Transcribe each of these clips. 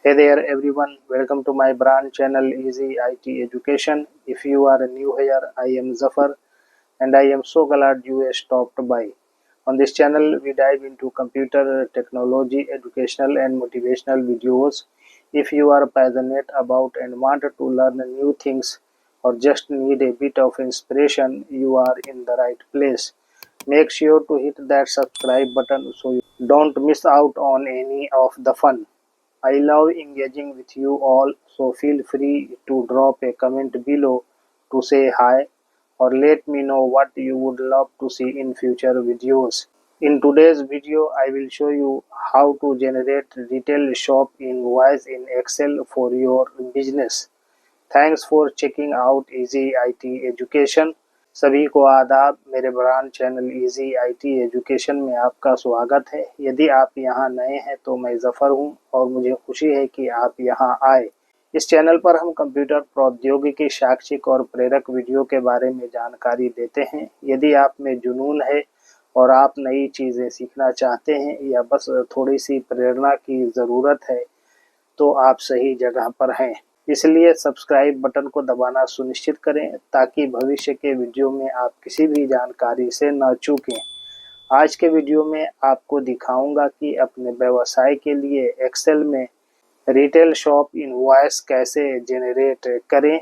Hey there everyone, welcome to my brand channel Easy IT Education. If you are new here, I am Zafar and I am so glad you stopped by. On this channel, we dive into computer technology, educational and motivational videos. If you are passionate about and want to learn new things or just need a bit of inspiration, you are in the right place. Make sure to hit that subscribe button so you don't miss out on any of the fun. I love engaging with you all, so feel free to drop a comment below to say hi or let me know what you would love to see in future videos. In today's video, I will show you how to generate retail shop invoice in Excel for your business. Thanks for checking out Easy IT Education. सभी को आदाब। मेरे brand channel easy IT education में आपका स्वागत है। यदि आप यहां नए हैं तो मैं जफर हूं और मुझे खुशी है कि आप यहां आए। इस चैनल पर हम कंप्यूटर प्रौद्योगिकी, शैक्षिक और प्रेरक वीडियो के बारे में जानकारी देते हैं। यदि आप में जुनून है और आप नई चीज़ें सीखना चाहते हैं या बस थोड़ी सी प्रेरणा की ज़रूरत है तो आप सही जगह पर हैं। इसलिए सब्सक्राइब बटन को दबाना सुनिश्चित करें ताकि भविष्य के वीडियो में आप किसी भी जानकारी से न चूकें। आज के वीडियो में आपको दिखाऊंगा कि अपने व्यवसाय के लिए एक्सेल में रिटेल शॉप इनवॉइस कैसे जनरेट करें।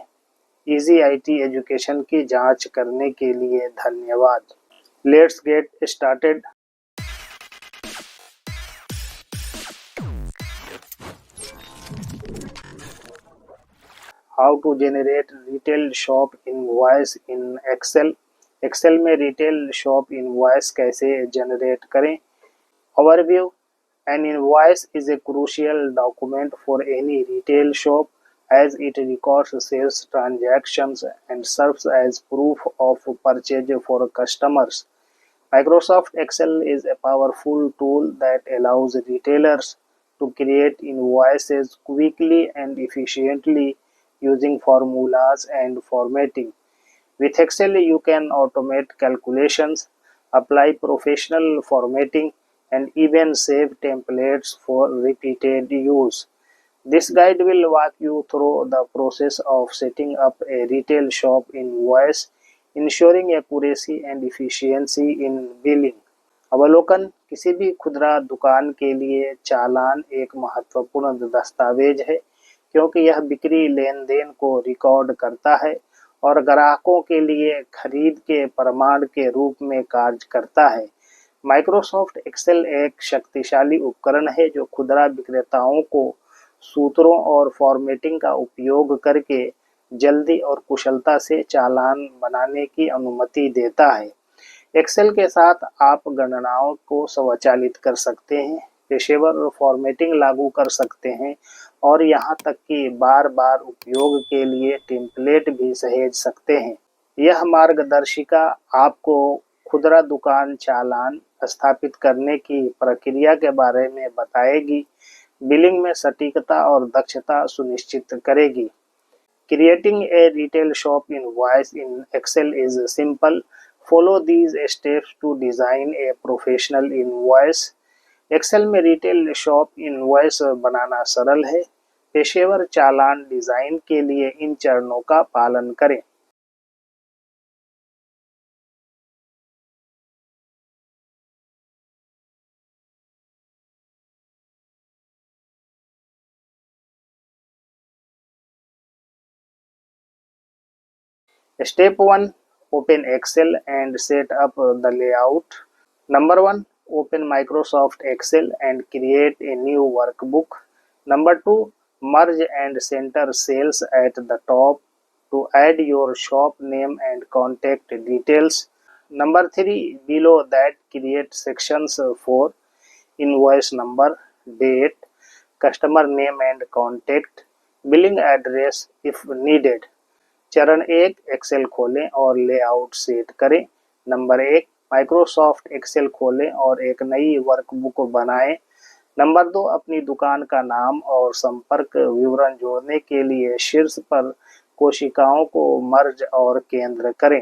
इजी आईटी एजुकेशन की जांच करने के लिए धन्यवाद। Let's get started. How to generate retail shop invoice in Excel. Excel में रिटेल शॉप इनवॉइस कैसे जनरेट करें। Overview. An invoice is a crucial document for any retail shop as it records sales transactions and serves as proof of purchase for customers. Microsoft Excel is a powerful tool that allows retailers to create invoices quickly and efficiently using formulas and formatting. With Excel, you can automate calculations, apply professional formatting, and even save templates for repeated use. This guide will walk you through the process of setting up a retail shop invoice, ensuring accuracy and efficiency in billing. अवलोकन। किसी भी खुदरा दुकान के लिए चालान एक महत्वपूर्ण दस्तावेज है क्योंकि यह बिक्री लेन देन को रिकॉर्ड करता है और ग्राहकों के लिए खरीद के प्रमाण के रूप में कार्य करता है। माइक्रोसॉफ्ट एक्सेल एक शक्तिशाली उपकरण है जो खुदरा विक्रेताओं को सूत्रों और फॉर्मेटिंग का उपयोग करके जल्दी और कुशलता से चालान बनाने की अनुमति देता है। एक्सेल के साथ आप गणनाओं को स्वचालित कर सकते हैं, पेशेवर फॉर्मेटिंग लागू कर सकते हैं और यहाँ तक कि बार बार उपयोग के लिए टेम्पलेट भी सहेज सकते हैं। यह मार्गदर्शिका आपको खुदरा दुकान चालान स्थापित करने की प्रक्रिया के बारे में बताएगी, बिलिंग में सटीकता और दक्षता सुनिश्चित करेगी। Creating a retail shop invoice in Excel is simple. Follow these steps to design a professional invoice. Excel में रिटेल शॉप इनवॉइस बनाना सरल है। पेशेवर चालान डिजाइन के लिए इन चरणों का पालन करें। Step 1. Open Excel and set up the layout. Number 1. Open Microsoft Excel and create a new workbook. Number 2. Merge and center cells at the top to add your shop name and contact details. Number 3. Below that, create sections for invoice number, date, customer name and contact, billing address if needed. चरण 1. Excel खोलें और layout set करें। Number 1. Microsoft Excel खोलें और एक नई workbook बनाएं। Number 2. अपनी दुकान का नाम और संपर्क विवरण जोड़ने के लिए शीर्ष पर कोशिकाओं को मर्ज और केंद्र करें।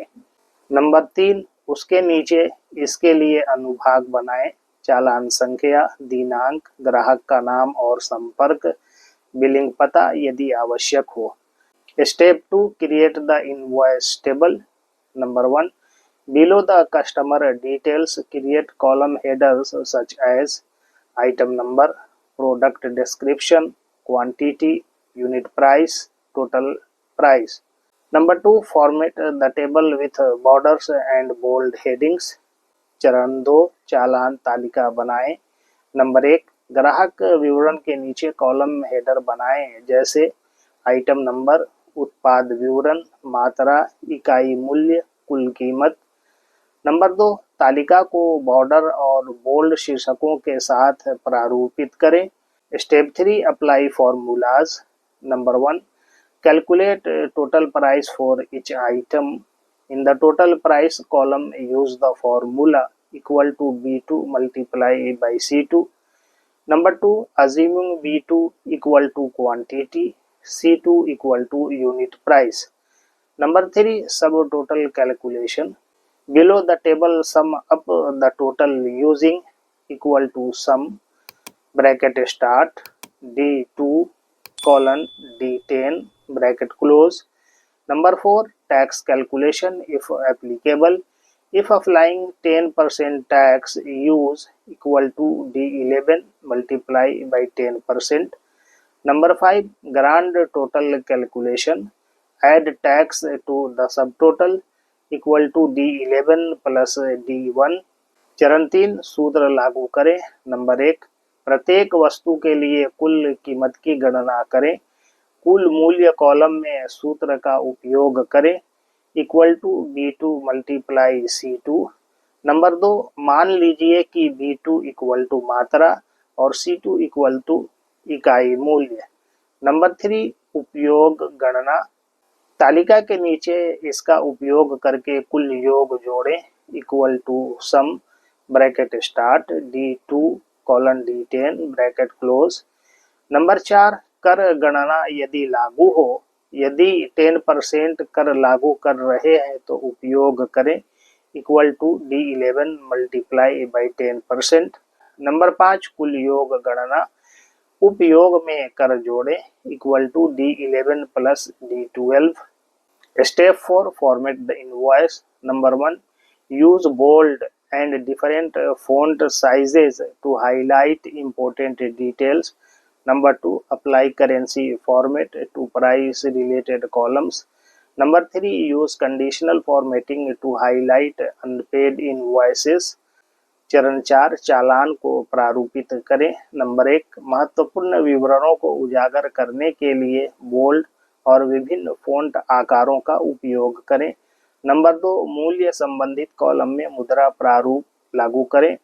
नंबर 3. उसके नीचे इसके लिए अनुभाग बनाएं। चालान संख्या, दिनांक, ग्राहक का नाम और संपर्क, बिलिंग पता यदि आवश्यक हो। Step 2, create the invoice table. Number 1, below the customer details, create column headers such as item number, product description, quantity, unit price, total price. Number 2, format the table with borders and bold headings. चरण 2, चालान तालिका बनाएं। Number 1, ग्राहक विवरण के नीचे column header बनाएं, जैसे item number, उत्पाद विवरण, मात्रा, इकाई मूल्य, कुल कीमत। नंबर 2, तालिका को बॉर्डर और बोल्ड शीर्षकों के साथ प्रारूपित करें। Step 3, apply formulas. Number 1, calculate total price for each item. In the total price column use the formula equal to B2 multiply by C2। Number 2, assuming B2 equal to quantity, C2 equal to unit price. Number 3, subtotal calculation. Below the table, sum up the total using equal to sum bracket start D2 colon D10 bracket close. Number 4, tax calculation if applicable. If applying 10% tax, use equal to D11 multiply by 10%. Number 5, grand total calculation. Add tax to the subtotal equal to D11 plus D1। चरण 3, सूत्र लागू करें। Number 1, प्रत्येक वस्तु के लिए कुल कीमत की गणना करें। कुल मूल्य कॉलम में सूत्र का उपयोग करें equal to B2 multiply C2। Number 2, मान लीजिए कि B2 इक्वल टू मात्रा और C2 इक्वल टू इकाई मूल्य। नंबर 3, उपयोग गणना। तालिका के नीचे इसका उपयोग करके कुल योग जोड़ें equal to sum bracket start D2 colon D10 bracket close. Number 4, कर गणना यदि लागू हो। यदि 10% कर लागू कर रहे हैं तो उपयोग करें equal to D11 multiply by 10%। Number 5, कुल योग गणना। उपयोग में कर जोड़ें equal to D11 plus D12। Step 4, format the invoice. Number 1, use bold and different font sizes to highlight important details. Number 2, apply currency format to price related columns. Number 3, use conditional formatting to highlight unpaid invoices. चरण 4, चालान को प्रारूपित करें। Number 1, महत्वपूर्ण विवरणों को उजागर करने के लिए बोल्ड और विभिन्न फ़ॉन्ट आकारों का उपयोग करें। नंबर 2, मूल्य संबंधित कॉलम में मुद्रा प्रारूप लागू करें।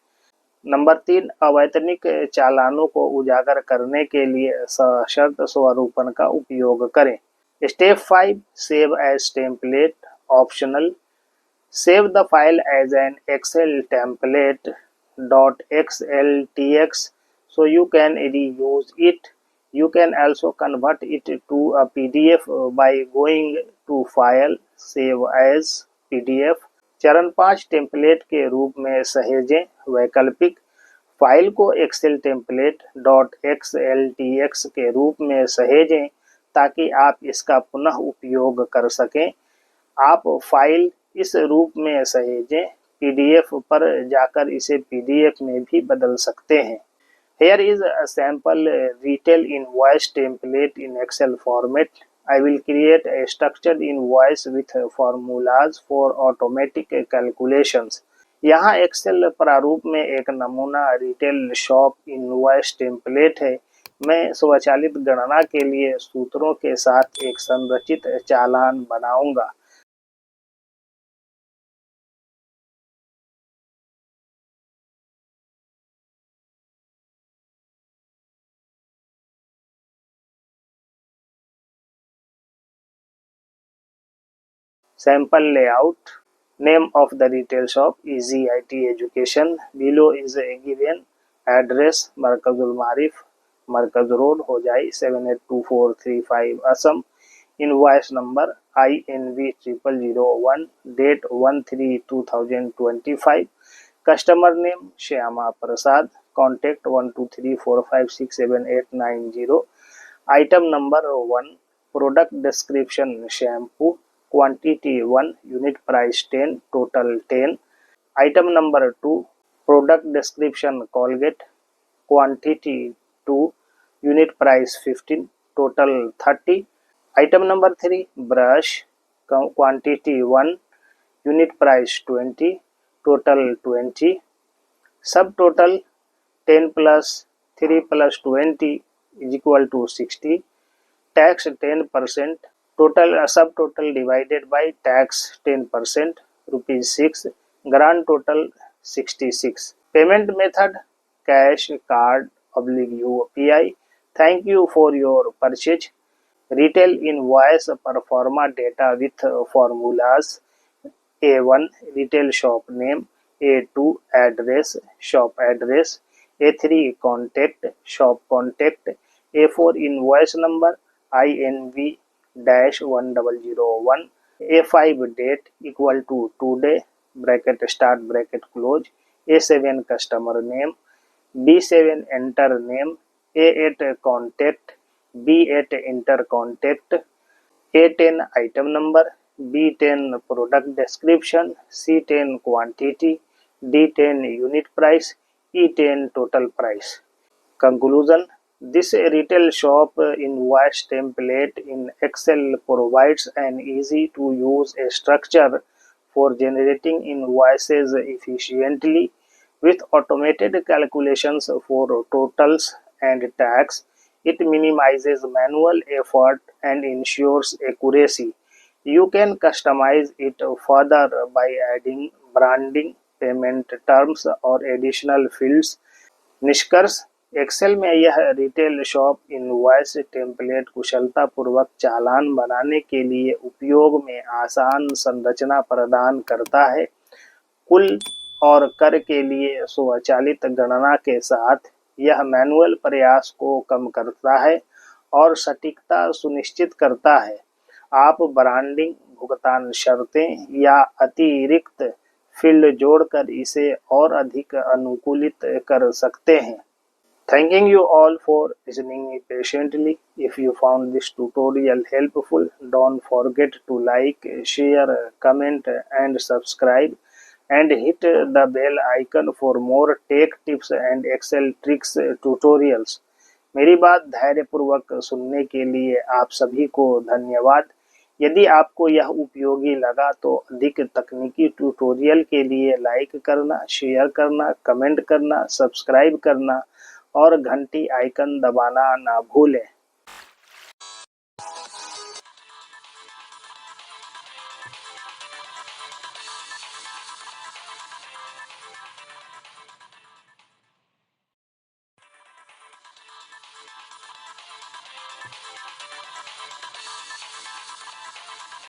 नंबर 3, अवैतनिक चालानों को उजागर करने के लिए सशर्त स्वरूपन का उपयोग करें। Step 5, save as template optional. Save the file as an Excel template .xltx so you can reuse it. You can also convert it to a PDF by going to File, Save as PDF। चरण 5, template के रूप में सहेजें। वैकल्पिक, file को Excel template .xltx के रूप में सहेजें ताकि आप इसका पुनः उपयोग कर सकें। आप फाइल इस रूप में सहेजें, PDF पर जाकर इसे PDF में भी बदल सकते हैं। Here is a sample retail invoice template in Excel format. I will create a structured invoice with formulas for automatic calculations. यहाँ एक्सेल प्रारूप में एक नमूना रिटेल शॉप इनवॉइस टेम्पलेट है। मैं स्वचालित गणना के लिए सूत्रों के साथ एक संरचित चालान बनाऊंगा। Sample layout. Name of the retail shop, Easy IT Education. Below is a given address, Markazul Marif, Markaz Road, Hojai 782435 Assam. Invoice number INV 0001, date 1/3/2025. Customer name Shyama Prasad. Contact 1234567890. Item number 1, product description shampoo, quantity 1, unit price 10, total 10. Item number 2, product description Colgate, quantity 2, unit price 15, total 30. Item number 3, brush, quantity 1, unit price 20, total 20. Subtotal 10 plus 3 plus 20 is equal to 60. Tax 10%. Total subtotal divided by tax 10%, rupees 6. Grand total 66. Payment method cash, card, /UPI. Thank you for your purchase. Retail invoice pro forma data with formulas. A1 retail shop name, A2 address, shop address, A3 contact, shop contact, A4 invoice number, INV-1001, A5 date equal to today, bracket start bracket close, A7 customer name, B7 enter name, A8 contact, B8 enter contact, A10 item number, B10 product description, C10 quantity, D10 unit price, E10 total price. Conclusion: this retail shop invoice template in Excel provides an easy to use structure for generating invoices efficiently. With automated calculations for totals and tax, it minimizes manual effort and ensures accuracy. You can customize it further by adding branding, payment terms और additional fields. निष्कर्ष: Excel में यह retail shop invoice template कुशलतापूर्वक चालान बनाने के लिए उपयोग में आसान संरचना प्रदान करता है। कुल और कर के लिए स्वचालित गणना के साथ यह मैनुअल प्रयास को कम करता है और सटीकता सुनिश्चित करता है। आप ब्रांडिंग, भुगतान शर्तें या अतिरिक्त फील्ड जोड़कर इसे और अधिक अनुकूलित कर सकते हैं। Thanking you all for listening me patiently. If you found this tutorial helpful, don't forget to like, share, comment and subscribe and hit the bell icon for more tech tips and Excel tricks tutorials. मेरी बात धैर्यपूर्वक सुनने के लिए आप सभी को धन्यवाद। यदि आपको यह उपयोगी लगा तो अधिक तकनीकी ट्यूटोरियल के लिए लाइक करना, शेयर करना, कमेंट करना, सब्सक्राइब करना और घंटी आइकन दबाना ना भूलें।